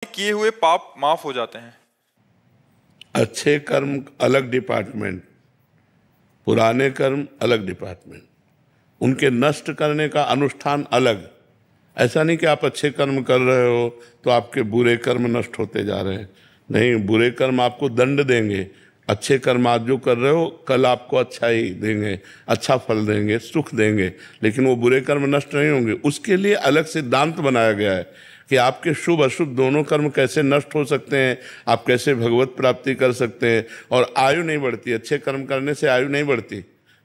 किए हुए पाप माफ हो जाते हैं। अच्छे कर्म अलग डिपार्टमेंट, पुराने कर्म अलग डिपार्टमेंट, उनके नष्ट करने का अनुष्ठान अलग। ऐसा नहीं कि आप अच्छे कर्म कर रहे हो तो आपके बुरे कर्म नष्ट होते जा रहे हैं। नहीं, बुरे कर्म आपको दंड देंगे। अच्छे कर्म आज जो कर रहे हो कल आपको अच्छा ही देंगे, अच्छा फल देंगे, सुख देंगे, लेकिन वो बुरे कर्म नष्ट नहीं होंगे। उसके लिए अलग सिद्धांत बनाया गया है कि आपके शुभ अशुभ दोनों कर्म कैसे नष्ट हो सकते हैं, आप कैसे भगवत प्राप्ति कर सकते हैं। और आयु नहीं बढ़ती, अच्छे कर्म करने से आयु नहीं बढ़ती,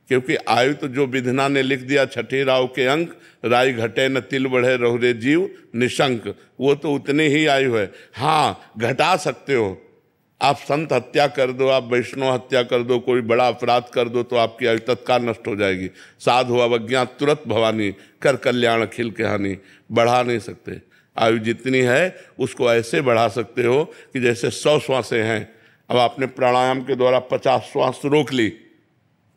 क्योंकि आयु तो जो विधना ने लिख दिया छठी राव के अंक, राय घटे न तिल बढ़े रहुरे जीव निशंक, वो तो उतनी ही आयु है। हाँ, घटा सकते हो, आप संत हत्या कर दो, आप वैष्णव हत्या कर दो, कोई बड़ा अपराध कर दो तो आपकी आयु तत्काल नष्ट हो जाएगी। साधु अवज्ञा तुरंत भवानी, कर कल्याण अखिल के हानि। बढ़ा नहीं सकते। आयु जितनी है उसको ऐसे बढ़ा सकते हो कि जैसे 100 श्वासें हैं, अब आपने प्राणायाम के द्वारा 50 श्वास रोक ली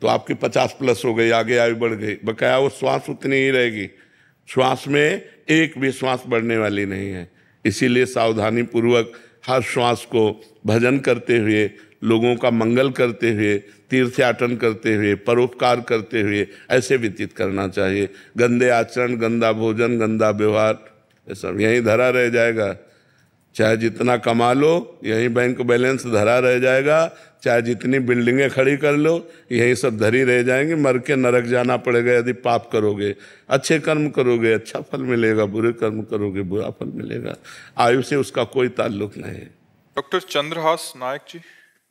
तो आपकी 50 प्लस हो गई, आगे आयु बढ़ गई। बकाया वो श्वास उतनी ही रहेगी, श्वास में एक भी श्वास बढ़ने वाली नहीं है। इसीलिए सावधानी पूर्वक हर श्वास को भजन करते हुए, लोगों का मंगल करते हुए, तीर्थयाटन करते हुए, परोपकार करते हुए ऐसे व्यतीत करना चाहिए। गंदे आचरण, गंदा भोजन, गंदा व्यवहार, ये सब यहीं धरा रह जाएगा। चाहे जितना कमा लो यहीं बैंक बैलेंस धरा रह जाएगा, चाहे जितनी बिल्डिंगें खड़ी कर लो यहीं सब धरी रह जाएंगे। मर के नरक जाना पड़ेगा यदि पाप करोगे। अच्छे कर्म करोगे अच्छा फल मिलेगा, बुरे कर्म करोगे बुरा फल मिलेगा। आयु से उसका कोई ताल्लुक नहीं है। डॉक्टर चंद्रहास नायक जी,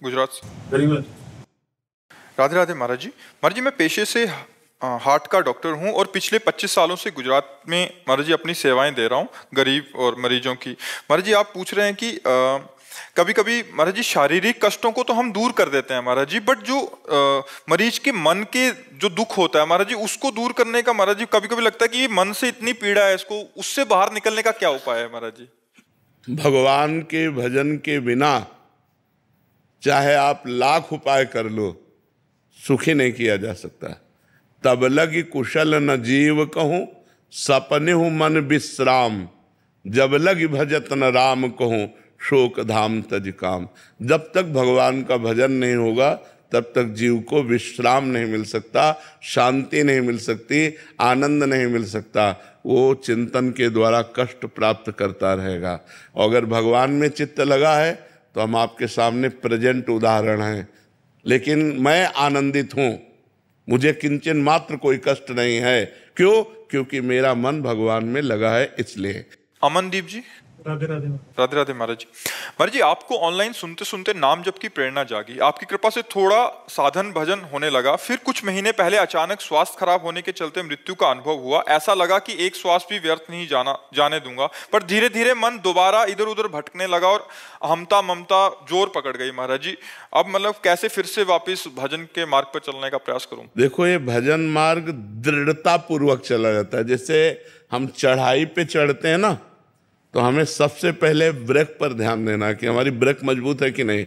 गुजरात से। राधे राधे महाराज जी। महाराज जी, मैं पेशे से हार्ट का डॉक्टर हूं और पिछले 25 सालों से गुजरात में महाराज जी अपनी सेवाएं दे रहा हूं गरीब और मरीजों की। महाराज जी, आप पूछ रहे हैं कि कभी कभी महाराज जी शारीरिक कष्टों को तो हम दूर कर देते हैं महाराज जी, बट जो मरीज के मन के जो दुख होता है महाराज जी, उसको दूर करने का महाराज जी कभी कभी लगता है कि ये मन से इतनी पीड़ा है, इसको उससे बाहर निकलने का क्या उपाय है महाराज जी? भगवान के भजन के बिना चाहे आप लाख उपाय कर लो, सुखी नहीं किया जा सकता। तब लगी कुशल न जीव कहूँ, सपने हूँ मन विश्राम, जब लगी भजत न राम कहूँ, शोक धाम तज काम। जब तक भगवान का भजन नहीं होगा तब तक जीव को विश्राम नहीं मिल सकता, शांति नहीं मिल सकती, आनंद नहीं मिल सकता। वो चिंतन के द्वारा कष्ट प्राप्त करता रहेगा। और अगर भगवान में चित्त लगा है तो हम आपके सामने प्रेजेंट उदाहरण हैं। लेकिन मैं आनंदित हूँ, मुझे किंचन मात्र कोई कष्ट नहीं है। क्यों? क्योंकि मेरा मन भगवान में लगा है, इसलिए। अमनदीप जी, राधे राधे। राधे राधे महाराज जी। महाराज जी, आपको ऑनलाइन सुनते सुनते नाम जप की प्रेरणा जागी, आपकी कृपा से थोड़ा साधन भजन होने लगा। फिर कुछ महीने पहले अचानक स्वास्थ्य खराब होने के चलते मृत्यु का अनुभव हुआ। ऐसा लगा कि एक श्वास भी व्यर्थ नहीं जाने दूंगा। पर धीरे धीरे मन दोबारा इधर उधर भटकने लगा और अहमता ममता जोर पकड़ गई महाराज जी। अब मतलब कैसे फिर से वापिस भजन के मार्ग पर चलने का प्रयास करूं? देखो, ये भजन मार्ग दृढ़ता पूर्वक चला जाता है। जैसे हम चढ़ाई पे चढ़ते हैं ना, तो हमें सबसे पहले ब्रेक पर ध्यान देना कि हमारी ब्रेक मजबूत है कि नहीं।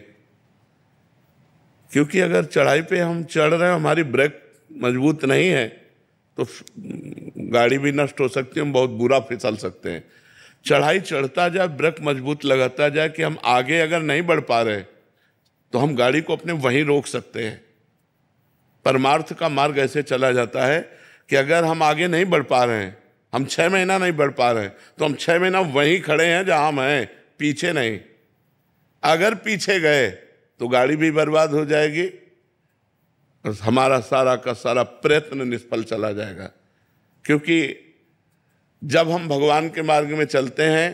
क्योंकि अगर चढ़ाई पे हम चढ़ रहे हैं, हमारी ब्रेक मजबूत नहीं है तो गाड़ी भी नष्ट हो सकती है, हम बहुत बुरा फिसल सकते हैं। चढ़ाई चढ़ता जाए, ब्रेक मजबूत लगाता जाए कि हम आगे अगर नहीं बढ़ पा रहे तो हम गाड़ी को अपने वहीं रोक सकते हैं। परमार्थ का मार्ग ऐसे चला जाता है कि अगर हम आगे नहीं बढ़ पा रहे हैं, हम 6 महीना नहीं बढ़ पा रहे हैं, तो हम 6 महीना वहीं खड़े हैं जहां हम हैं, पीछे नहीं। अगर पीछे गए तो गाड़ी भी बर्बाद हो जाएगी और हमारा सारा का सारा प्रयत्न निष्फल चला जाएगा। क्योंकि जब हम भगवान के मार्ग में चलते हैं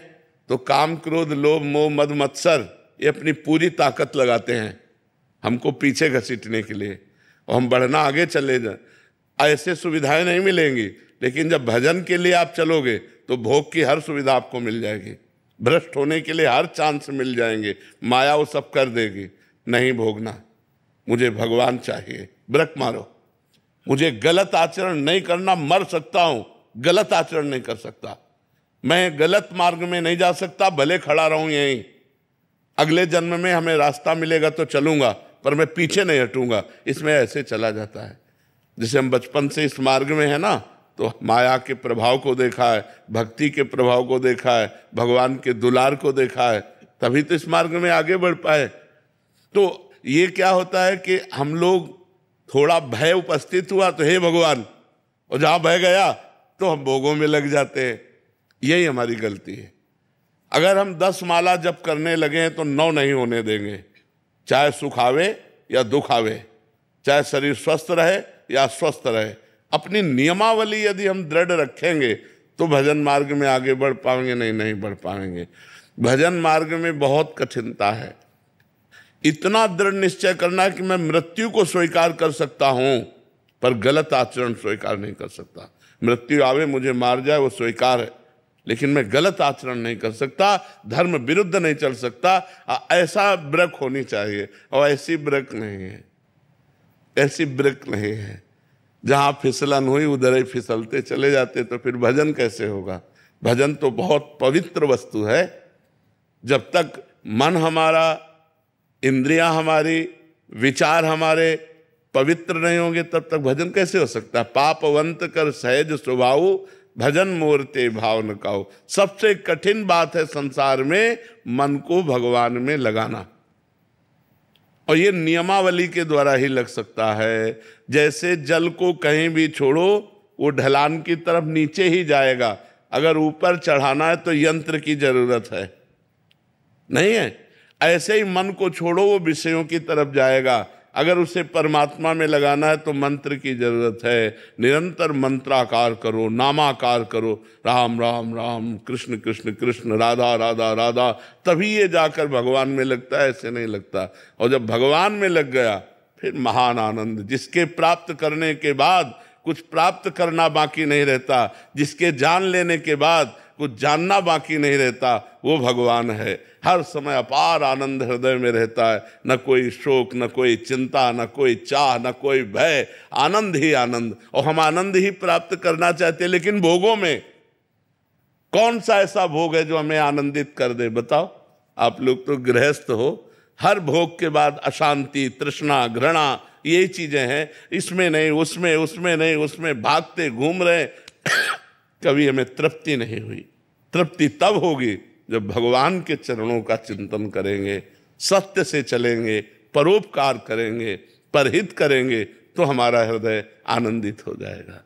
तो काम क्रोध लोभ मोह मद मत्सर ये अपनी पूरी ताकत लगाते हैं हमको पीछे घसीटने के लिए, और हम बढ़ना आगे चले जाए। ऐसे सुविधाएं नहीं मिलेंगी, लेकिन जब भजन के लिए आप चलोगे तो भोग की हर सुविधा आपको मिल जाएगी, भ्रष्ट होने के लिए हर चांस मिल जाएंगे, माया वो सब कर देगी। नहीं भोगना, मुझे भगवान चाहिए, ब्रेक मारो। मुझे गलत आचरण नहीं करना, मर सकता हूं, गलत आचरण नहीं कर सकता, मैं गलत मार्ग में नहीं जा सकता, भले खड़ा रहूं यहीं। अगले जन्म में हमें रास्ता मिलेगा तो चलूंगा, पर मैं पीछे नहीं हटूंगा। इसमें ऐसे चला जाता है। जैसे हम बचपन से इस मार्ग में है ना, तो माया के प्रभाव को देखा है, भक्ति के प्रभाव को देखा है, भगवान के दुलार को देखा है, तभी तो इस मार्ग में आगे बढ़ पाए। तो ये क्या होता है कि हम लोग थोड़ा भय उपस्थित हुआ तो हे भगवान, और जहां भय गया तो हम भोगों में लग जाते हैं। यही हमारी गलती है। अगर हम 10 माला जप करने लगे हैं तो 9 नहीं होने देंगे, चाहे सुख आवे या दुख आवे, चाहे शरीर स्वस्थ रहे या अस्वस्थ रहे। अपनी नियमावली यदि हम दृढ़ रखेंगे तो भजन मार्ग में आगे बढ़ पाएंगे, नहीं बढ़ पाएंगे। भजन मार्ग में बहुत कठिनता है। इतना दृढ़ निश्चय करना कि मैं मृत्यु को स्वीकार कर सकता हूं पर गलत आचरण स्वीकार नहीं कर सकता। मृत्यु आवे, मुझे मार जाए, वो स्वीकार है, लेकिन मैं गलत आचरण नहीं कर सकता, धर्म विरुद्ध नहीं चल सकता। ऐसा ब्रेक होनी चाहिए, और ऐसी ब्रेक नहीं है, ऐसी ब्रेक नहीं है। जहां फिसलन हुई उधर ही फिसलते चले जाते, तो फिर भजन कैसे होगा? भजन तो बहुत पवित्र वस्तु है। जब तक मन हमारा, इंद्रियां हमारी, विचार हमारे पवित्र नहीं होंगे तब तक भजन कैसे हो सकता है? पापवंत कर सहज स्वभाव, भजन मूर्ते भाव न काऊ। सबसे कठिन बात है संसार में मन को भगवान में लगाना, और ये नियमावली के द्वारा ही लग सकता है। जैसे जल को कहीं भी छोड़ो वो ढलान की तरफ नीचे ही जाएगा, अगर ऊपर चढ़ाना है तो यंत्र की जरूरत है, नहीं है? ऐसे ही मन को छोड़ो वो विषयों की तरफ जाएगा, अगर उसे परमात्मा में लगाना है तो मंत्र की जरूरत है। निरंतर मंत्राकार करो, नामाकार करो, राम राम राम, कृष्ण कृष्ण कृष्ण, राधा राधा राधा, तभी ये जाकर भगवान में लगता है, ऐसे नहीं लगता। और जब भगवान में लग गया फिर महान आनंद, जिसके प्राप्त करने के बाद कुछ प्राप्त करना बाकी नहीं रहता, जिसके जान लेने के बाद कुछ जानना बाकी नहीं रहता, वो भगवान है। हर समय अपार आनंद हृदय में रहता है, न कोई शोक, न कोई चिंता, न कोई चाह, न कोई भय, आनंद ही आनंद। और हम आनंद ही प्राप्त करना चाहते हैं, लेकिन भोगों में कौन सा ऐसा भोग है जो हमें आनंदित कर दे? बताओ। आप लोग तो गृहस्थ हो, हर भोग के बाद अशांति, तृष्णा, घृणा, यही चीजें हैं। इसमें नहीं, उसमें, उसमें नहीं, उसमें भागते घूम रहे, कभी हमें तृप्ति नहीं हुई। तृप्ति तब होगी जब भगवान के चरणों का चिंतन करेंगे, सत्य से चलेंगे, परोपकार करेंगे, परहित करेंगे, तो हमारा हृदय आनंदित हो जाएगा।